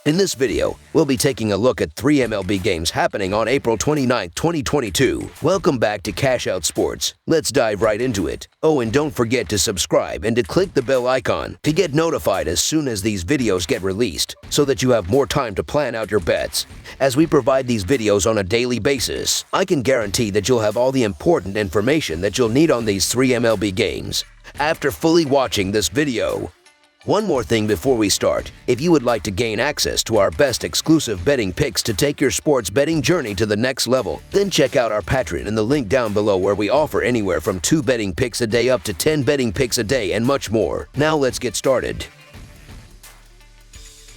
In this video, we'll be taking a look at 3 MLB games happening on April 29, 2022. Welcome back to Cash Out Sports. Let's dive right into it. Oh, and don't forget to subscribe and to click the bell icon to get notified as soon as these videos get released, so that you have more time to plan out your bets. As we provide these videos on a daily basis, I can guarantee that you'll have all the important information that you'll need on these 3 MLB games after fully watching this video. One more thing before we start. If you would like to gain access to our best exclusive betting picks to take your sports betting journey to the next level, then check out our Patreon in the link down below, where we offer anywhere from 2 betting picks a day up to 10 betting picks a day and much more. Now let's get started.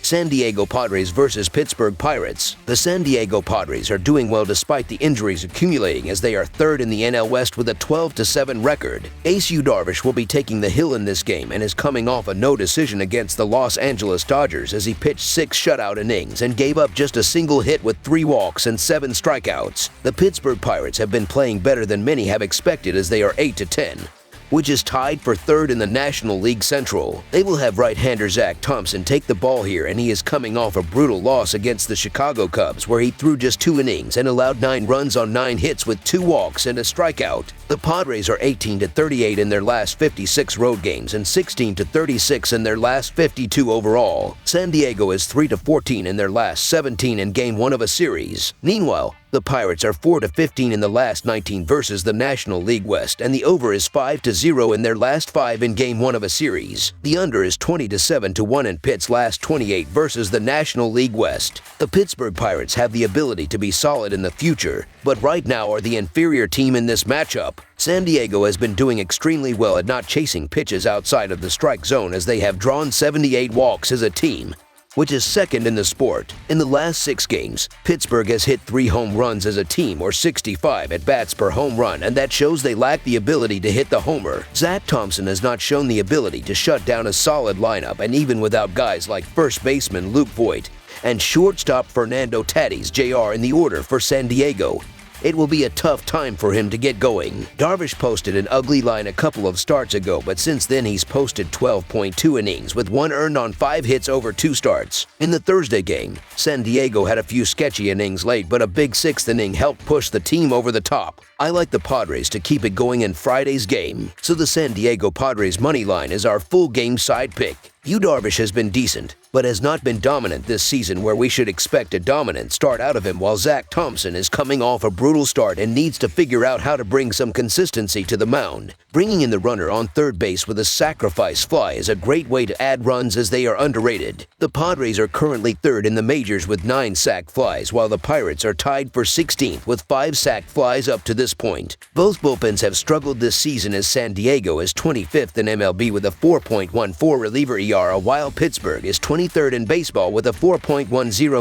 San Diego Padres versus Pittsburgh Pirates. The San Diego Padres are doing well despite the injuries accumulating, as they are third in the NL West with a 12-7 record. Ace Yu Darvish will be taking the hill in this game and is coming off a no decision against the Los Angeles Dodgers, as he pitched 6 shutout innings and gave up just a single hit with 3 walks and 7 strikeouts. The Pittsburgh Pirates have been playing better than many have expected, as they are 8-10. Which is tied for third in the National League Central. They will have right-hander Zach Thompson take the ball here, and he is coming off a brutal loss against the Chicago Cubs, where he threw just 2 innings and allowed 9 runs on 9 hits with 2 walks and a strikeout. The Padres are 18-38 in their last 56 road games and 16-36 in their last 52 overall. San Diego is 3-14 in their last 17 in Game 1 of a series. Meanwhile, the Pirates are 4-15 in the last 19 versus the National League West, and the over is 5-0 in their last 5 in Game 1 of a series. The under is 20-7-1 in Pitt's last 28 versus the National League West. The Pittsburgh Pirates have the ability to be solid in the future, but right now are the inferior team in this matchup. San Diego has been doing extremely well at not chasing pitches outside of the strike zone, as they have drawn 78 walks as a team, which is second in the sport. In the last 6 games, Pittsburgh has hit 3 home runs as a team, or 65 at-bats per home run, and that shows they lack the ability to hit the homer. Zach Thompson has not shown the ability to shut down a solid lineup, and even without guys like first baseman Luke Voit and shortstop Fernando Tatis Jr. in the order for San Diego, it will be a tough time for him to get going. Darvish posted an ugly line a couple of starts ago, but since then he's posted 12.2 innings with 1 earned on 5 hits over 2 starts. In the Thursday game, San Diego had a few sketchy innings late, but a big 6th inning helped push the team over the top. I like the Padres to keep it going in Friday's game, so the San Diego Padres money line is our full game side pick. Yu Darvish has been decent, but has not been dominant this season, where we should expect a dominant start out of him, while Zach Thompson is coming off a brutal start and needs to figure out how to bring some consistency to the mound. Bringing in the runner on third base with a sacrifice fly is a great way to add runs, as they are underrated. The Padres are currently third in the majors with 9 sac flies, while the Pirates are tied for 16th with 5 sac flies up to this point. Both bullpens have struggled this season, as San Diego is 25th in MLB with a 4.14 reliever ERA, while Pittsburgh is 23rd in baseball with a 4.10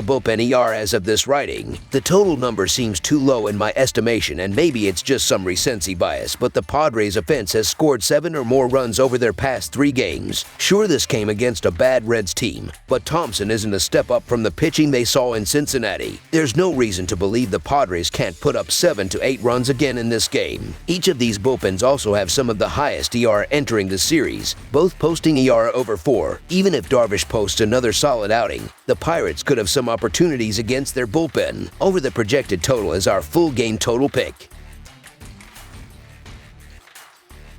bullpen ERA as of this writing. The total number seems too low in my estimation, and maybe it's just some recency bias, but the Padres offense has scored 7 or more runs over their past 3 games. Sure, this came against a bad Reds team, but Thompson isn't a step up from the pitching they saw in Cincinnati. There's no reason to believe the Padres can't put up 7 to 8 runs again in this game. Each of these bullpens also have some of the highest ERA entering the series, both posting ERA over 4. Even if Darvish posts another solid outing, the Pirates could have some opportunities against their bullpen. Over the projected total is our full game total pick.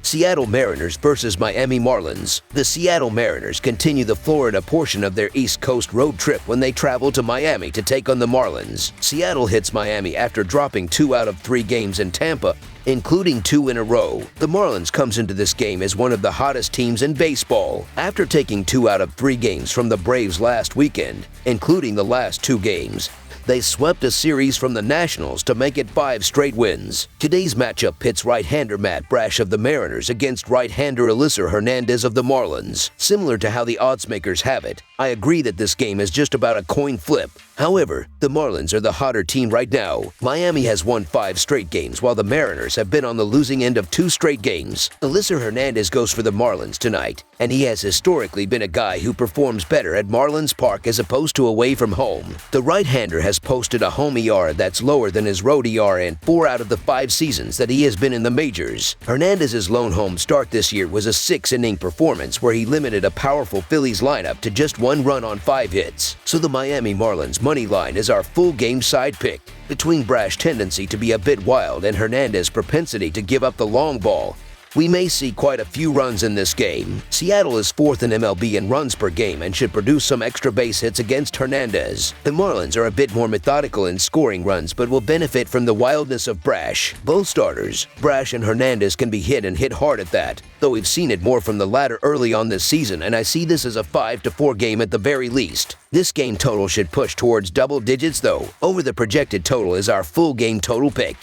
Seattle Mariners versus Miami Marlins. The Seattle Mariners continue the Florida portion of their East Coast road trip when they travel to Miami to take on the Marlins. Seattle hits Miami after dropping 2 out of 3 games in Tampa, including 2 in a row. The Marlins comes into this game as one of the hottest teams in baseball. After taking 2 out of 3 games from the Braves last weekend, including the last 2 games, they swept a series from the Nationals to make it 5 straight wins. Today's matchup pits right-hander Matt Brash of the Mariners against right-hander Elieser Hernandez of the Marlins. Similar to how the oddsmakers have it, I agree that this game is just about a coin flip. However, the Marlins are the hotter team right now. Miami has won 5 straight games, while the Mariners have been on the losing end of 2 straight games. Alyssa Hernandez goes for the Marlins tonight, and he has historically been a guy who performs better at Marlins Park as opposed to away from home. The right-hander has posted a home ERA that's lower than his road ERA in 4 out of the 5 seasons that he has been in the majors. Hernandez's lone home start this year was a 6-inning performance where he limited a powerful Phillies lineup to just 1 run on 5 hits. So the Miami Marlins money line is our full game side pick. Between Brash's tendency to be a bit wild and Hernandez's propensity to give up the long ball, we may see quite a few runs in this game. Seattle is 4th in MLB in runs per game and should produce some extra base hits against Hernandez. The Marlins are a bit more methodical in scoring runs but will benefit from the wildness of Brash. Both starters, Brash and Hernandez, can be hit and hit hard at that, though we've seen it more from the latter early on this season, and I see this as a 5-4 game at the very least. This game total should push towards double digits though. Over the projected total is our full game total pick.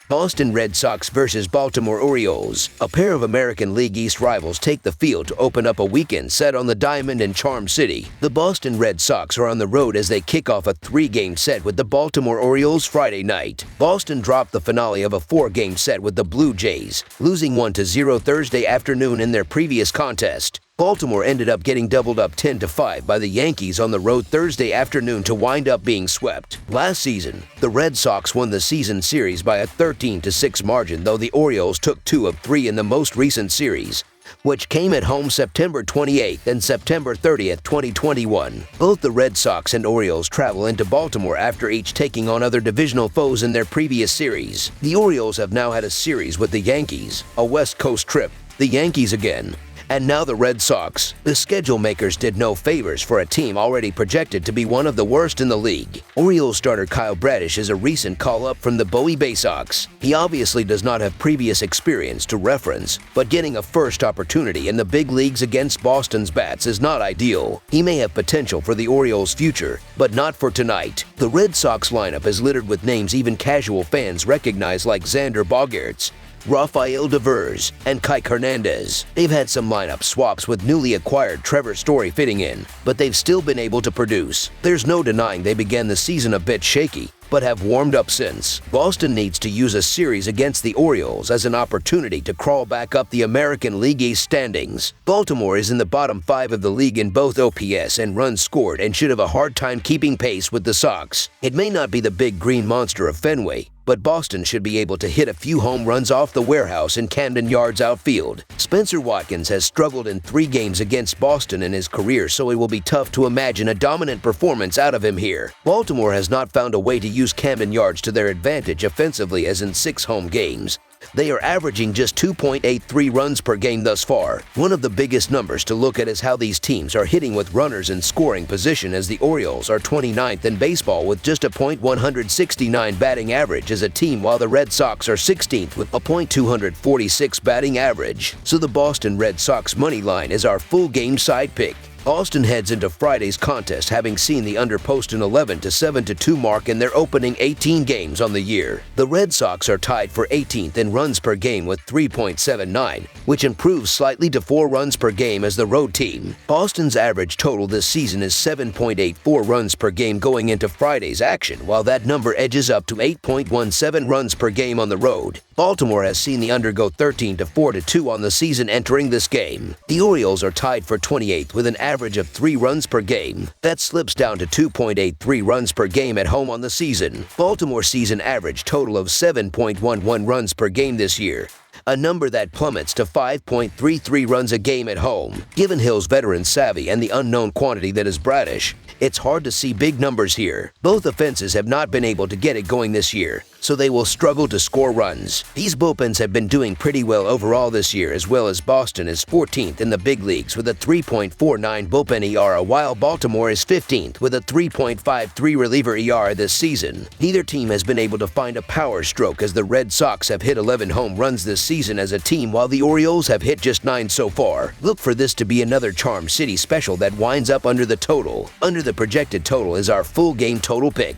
Boston Red Sox versus Baltimore Orioles. A pair of American League East rivals take the field to open up a weekend set on the Diamond in Charm City. The Boston Red Sox are on the road as they kick off a 3-game set with the Baltimore Orioles Friday night. Boston dropped the finale of a 4-game set with the Blue Jays, losing 1-0 Thursday afternoon in their previous contest. Baltimore ended up getting doubled up 10-5 by the Yankees on the road Thursday afternoon to wind up being swept. Last season, the Red Sox won the season series by a 13-6 margin, though the Orioles took 2 of 3 in the most recent series, which came at home September 28th and September 30th, 2021. Both the Red Sox and Orioles travel into Baltimore after each taking on other divisional foes in their previous series. The Orioles have now had a series with the Yankees, a West Coast trip, the Yankees again, and now the Red Sox. The schedule makers did no favors for a team already projected to be one of the worst in the league. Orioles starter Kyle Bradish is a recent call-up from the Bowie Bay Sox. He obviously does not have previous experience to reference, but getting a first opportunity in the big leagues against Boston's bats is not ideal. He may have potential for the Orioles' future, but not for tonight. The Red Sox lineup is littered with names even casual fans recognize, like Xander Bogaerts, Rafael Devers, and Kike Hernandez. They've had some lineup swaps with newly acquired Trevor Story fitting in, but they've still been able to produce. There's no denying they began the season a bit shaky, but have warmed up since. Boston needs to use a series against the Orioles as an opportunity to crawl back up the American League East standings. Baltimore is in the bottom 5 of the league in both OPS and runs scored and should have a hard time keeping pace with the Sox. It may not be the big green monster of Fenway, but Boston should be able to hit a few home runs off the warehouse in Camden Yards outfield. Spencer Watkins has struggled in 3 games against Boston in his career, so it will be tough to imagine a dominant performance out of him here. Baltimore has not found a way to use Camden Yards to their advantage offensively, as in 6 home games. They are averaging just 2.83 runs per game thus far. One of the biggest numbers to look at is how these teams are hitting with runners in scoring position, as the Orioles are 29th in baseball with just a .169 batting average as a team, while the Red Sox are 16th with a .246 batting average. So the Boston Red Sox money line is our full game side pick. Boston heads into Friday's contest having seen the under post an 11-7-2 mark in their opening 18 games on the year. The Red Sox are tied for 18th in runs per game with 3.79, which improves slightly to 4 runs per game as the road team. Boston's average total this season is 7.84 runs per game going into Friday's action, while that number edges up to 8.17 runs per game on the road. Baltimore has seen the under go 13-4-2 on the season entering this game. The Orioles are tied for 28th with an average of 3 runs per game. That slips down to 2.83 runs per game at home on the season. Baltimore's season average total of 7.11 runs per game this year, a number that plummets to 5.33 runs a game at home. Given Hill's veteran savvy and the unknown quantity that is Bradish, it's hard to see big numbers here. Both offenses have not been able to get it going this year, so they will struggle to score runs. These bullpens have been doing pretty well overall this year, as well as Boston is 14th in the big leagues with a 3.49 bullpen ERA, while Baltimore is 15th with a 3.53 reliever ERA this season. Neither team has been able to find a power stroke, as the Red Sox have hit 11 home runs this season as a team, while the Orioles have hit just 9 so far. Look for this to be another Charm City special that winds up under the total. Under the projected total is our full game total pick.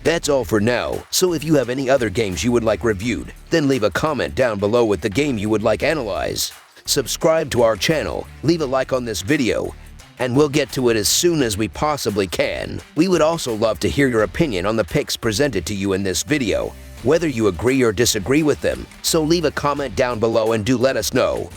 That's all for now, so if you have any other games you would like reviewed, then leave a comment down below with the game you would like analyzed. Subscribe to our channel, leave a like on this video, and we'll get to it as soon as we possibly can. We would also love to hear your opinion on the picks presented to you in this video, whether you agree or disagree with them, so leave a comment down below and do let us know.